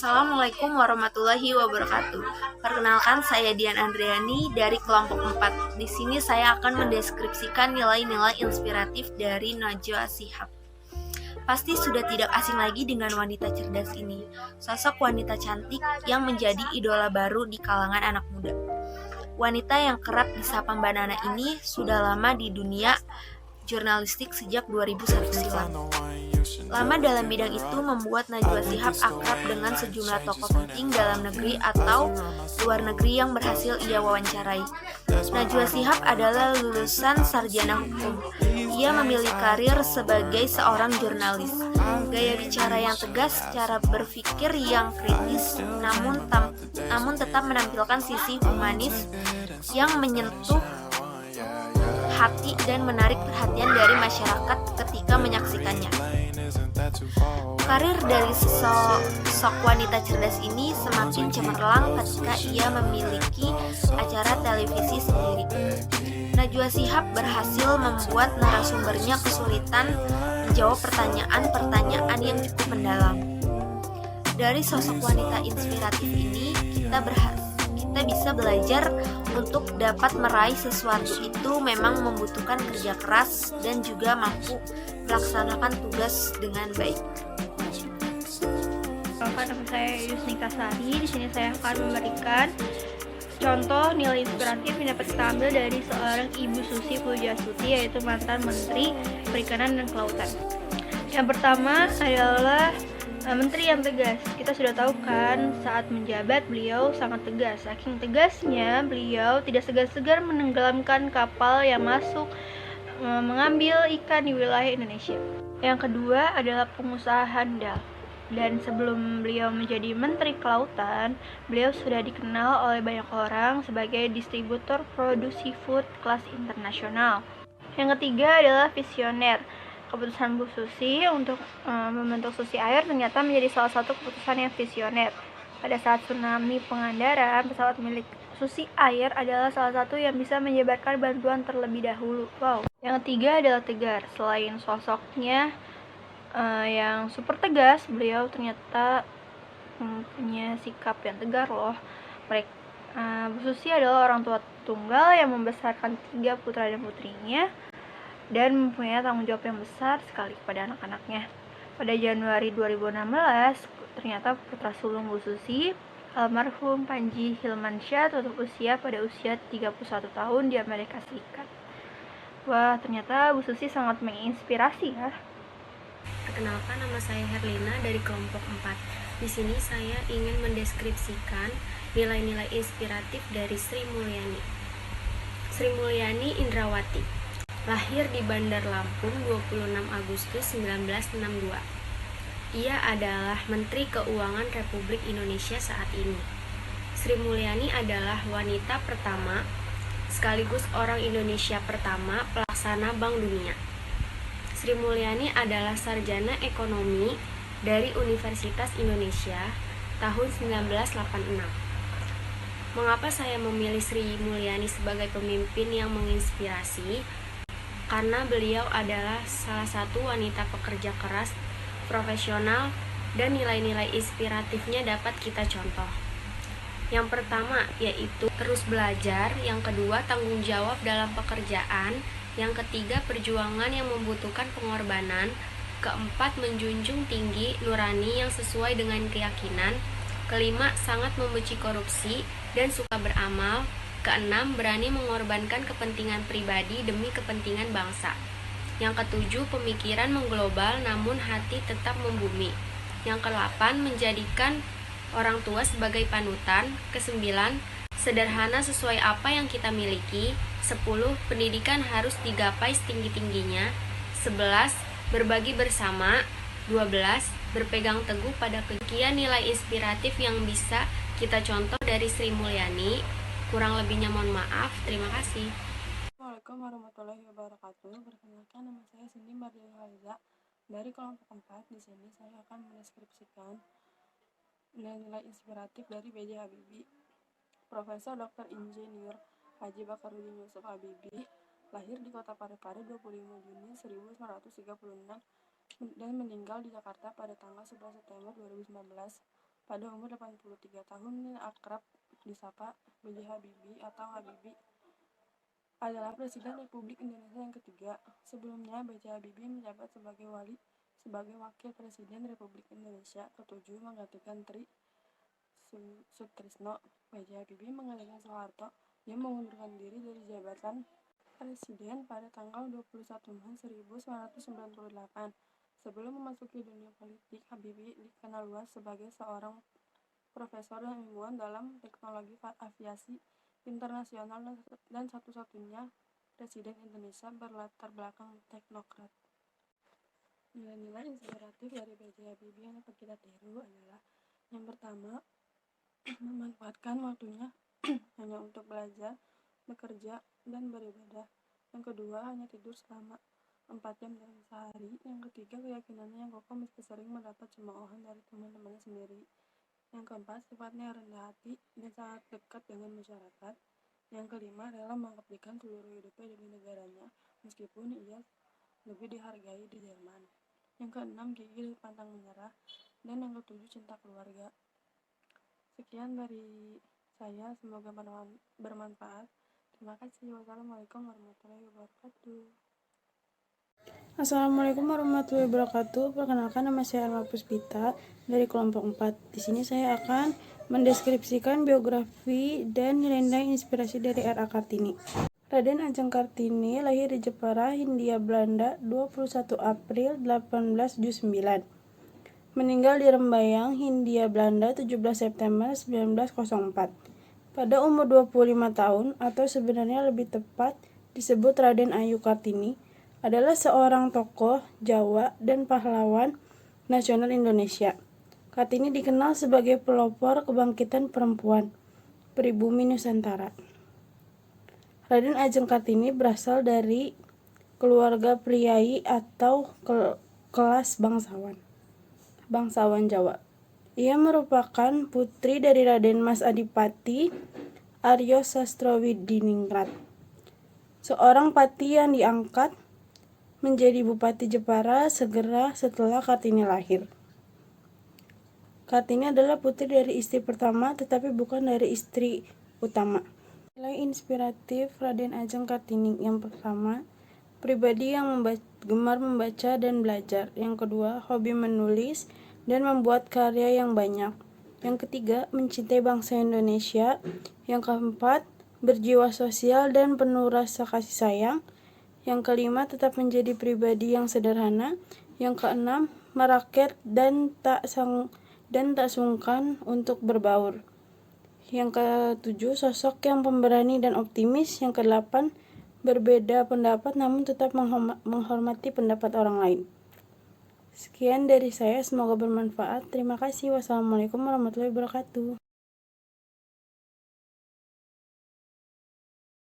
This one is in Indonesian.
Assalamualaikum warahmatullahi wabarakatuh. Perkenalkan, saya Dian Andriani dari kelompok 4. Di sini saya akan mendeskripsikan nilai-nilai inspiratif dari Najwa Shihab. Pasti sudah tidak asing lagi dengan wanita cerdas ini, sosok wanita cantik yang menjadi idola baru di kalangan anak muda. Wanita yang kerap disapa Mbak Nana ini sudah lama di dunia jurnalistik sejak 2001 silam. Lama dalam bidang itu membuat Najwa Shihab akrab dengan sejumlah tokoh penting dalam negeri atau luar negeri yang berhasil ia wawancarai. Najwa Shihab adalah lulusan sarjana hukum. Ia memilih karir sebagai seorang jurnalis. Gaya bicara yang tegas, cara berpikir yang kritis, namun tetap menampilkan sisi humanis yang menyentuh hati dan menarik perhatian dari masyarakat ketika menyaksikannya. Karir dari sosok wanita cerdas ini semakin cemerlang ketika ia memiliki acara televisi sendiri. Najwa Shihab berhasil membuat narasumbernya kesulitan menjawab pertanyaan-pertanyaan yang cukup mendalam. Dari sosok wanita inspiratif ini, kita bisa belajar untuk dapat meraih sesuatu itu memang membutuhkan kerja keras dan juga mampu melaksanakan tugas dengan baik. Nama saya Yusnika Sari. Di sini saya akan memberikan contoh nilai inspiratif yang dapat kita ambil dari seorang Ibu Susi Pujiastuti, yaitu mantan Menteri Perikanan dan Kelautan. Yang pertama adalah Menteri yang tegas. Kita sudah tahu kan, saat menjabat beliau sangat tegas. Saking tegasnya, beliau tidak segan-segan menenggelamkan kapal yang masuk mengambil ikan di wilayah Indonesia. Yang kedua adalah pengusaha handal. Dan sebelum beliau menjadi Menteri Kelautan, beliau sudah dikenal oleh banyak orang sebagai distributor produk seafood kelas internasional. Yang ketiga adalah visioner. Keputusan Bu Susi untuk membentuk Susi Air ternyata menjadi salah satu keputusan yang visioner. Pada saat tsunami Pangandaran, pesawat milik Susi Air adalah salah satu yang bisa menyebarkan bantuan terlebih dahulu. Wow. Yang ketiga adalah tegar. Selain sosoknya yang super tegas, beliau ternyata punya sikap yang tegar loh. Bu Susi adalah orang tua tunggal yang membesarkan 3 putra dan putrinya dan mempunyai tanggung jawab yang besar sekali kepada anak-anaknya. Pada Januari 2016, ternyata putra sulung Bu Susi, almarhum Panji Hilmansyah, tutup usia pada usia 31 tahun di Amerika Serikat. Wah, ternyata Bu Susi sangat menginspirasi ya. Perkenalkan, nama saya Herlina dari kelompok 4. Di sini saya ingin mendeskripsikan nilai-nilai inspiratif dari Sri Mulyani. Sri Mulyani Indrawati lahir di Bandar Lampung 26 Agustus 1962. Ia adalah Menteri Keuangan Republik Indonesia saat ini. Sri Mulyani adalah wanita pertama sekaligus orang Indonesia pertama pelaksana Bank Dunia. Sri Mulyani adalah sarjana ekonomi dari Universitas Indonesia tahun 1986. Mengapa saya memilih Sri Mulyani sebagai pemimpin yang menginspirasi? Karena beliau adalah salah satu wanita pekerja keras, profesional, dan nilai-nilai inspiratifnya dapat kita contoh. Yang pertama yaitu terus belajar, yang kedua tanggung jawab dalam pekerjaan, yang ketiga perjuangan yang membutuhkan pengorbanan, keempat menjunjung tinggi nurani yang sesuai dengan keyakinan, kelima sangat membenci korupsi dan suka beramal, keenam berani mengorbankan kepentingan pribadi demi kepentingan bangsa, yang ketujuh pemikiran mengglobal namun hati tetap membumi, yang kedelapan menjadikan orang tua sebagai panutan, kesembilan sederhana sesuai apa yang kita miliki, 10 pendidikan harus digapai setinggi-tingginya, 11 berbagi bersama, 12 berpegang teguh pada kekian nilai inspiratif yang bisa kita contoh dari Sri Mulyani. Kurang lebihnya mohon maaf. Terima kasih. Assalamualaikum warahmatullahi wabarakatuh. Perkenalkan, nama saya Cindy Mardian Haliza dari kelompok 4. Di sini saya akan mendeskripsikan nilai-nilai inspiratif dari B.J. Habibie. Profesor Dr. Insinyur Haji Bakarudin Yusuf Habibie lahir di Kota Parepare 25 Juni 1936 dan meninggal di Jakarta pada tanggal 11 September 2019. pada umur 83 tahun, akrab disapa B.J. Habibie atau Habibie, adalah Presiden Republik Indonesia yang ketiga. Sebelumnya, B.J. Habibie menjabat sebagai Wakil Presiden Republik Indonesia ketujuh menggantikan Tri Sutrisno. B.J. Habibie menggantikan Soeharto yang mengundurkan diri dari jabatan Presiden pada tanggal 21 Maret 1998. Sebelum memasuki dunia politik, Habibie dikenal luas sebagai seorang profesor dan ilmuwan dalam teknologi aviasi internasional dan satu-satunya Presiden Indonesia berlatar belakang teknokrat. Nilai-nilai inspiratif dari B.J. Habibie yang dapat kita tiru adalah: yang pertama, memanfaatkan waktunya hanya untuk belajar, bekerja, dan beribadah. Yang kedua, hanya tidur selama 4 jam dalam sehari. Yang ketiga, keyakinannya yang kokoh meski sering mendapat cemoohan dari teman-temannya sendiri. Yang keempat, sifatnya rendah hati dan sangat dekat dengan masyarakat. Yang kelima, rela mengabdikan seluruh hidupnya demi negaranya meskipun ia lebih dihargai di Jerman. Yang keenam, gigih dan pantang menyerah. Dan yang ketujuh, cinta keluarga. Sekian dari saya, semoga bermanfaat. Terima kasih. Wassalamualaikum warahmatullahi wabarakatuh. Assalamualaikum warahmatullahi wabarakatuh. Perkenalkan, nama saya Alma Puspita dari kelompok 4. Di sini saya akan mendeskripsikan biografi dan nilai-nilai inspirasi dari R.A. Kartini. Raden Ajeng Kartini lahir di Jepara, Hindia Belanda, 21 April 1879. Meninggal di Rembayang, Hindia Belanda, 17 September 1904. Pada umur 25 tahun, atau sebenarnya lebih tepat disebut Raden Ayu Kartini, adalah seorang tokoh Jawa dan pahlawan nasional Indonesia. Kartini dikenal sebagai pelopor kebangkitan perempuan, pribumi Nusantara. Raden Ajeng Kartini berasal dari keluarga priai atau kelas bangsawan Jawa. Ia merupakan putri dari Raden Mas Adipati Aryo Sastrawidiningrat, seorang pati yang diangkat menjadi Bupati Jepara segera setelah Kartini lahir. Kartini adalah putri dari istri pertama tetapi bukan dari istri utama. Nilai inspiratif Raden Ajeng Kartini: yang pertama, pribadi yang gemar membaca dan belajar. Yang kedua, hobi menulis dan membuat karya yang banyak. Yang ketiga, mencintai bangsa Indonesia. Yang keempat, berjiwa sosial dan penuh rasa kasih sayang. Yang kelima, tetap menjadi pribadi yang sederhana. Yang keenam, merakyat dan tak sungkan untuk berbaur. Yang ketujuh, sosok yang pemberani dan optimis. Yang kedelapan, berbeda pendapat namun tetap menghormati pendapat orang lain. Sekian dari saya, semoga bermanfaat. Terima kasih. Wassalamualaikum warahmatullahi wabarakatuh.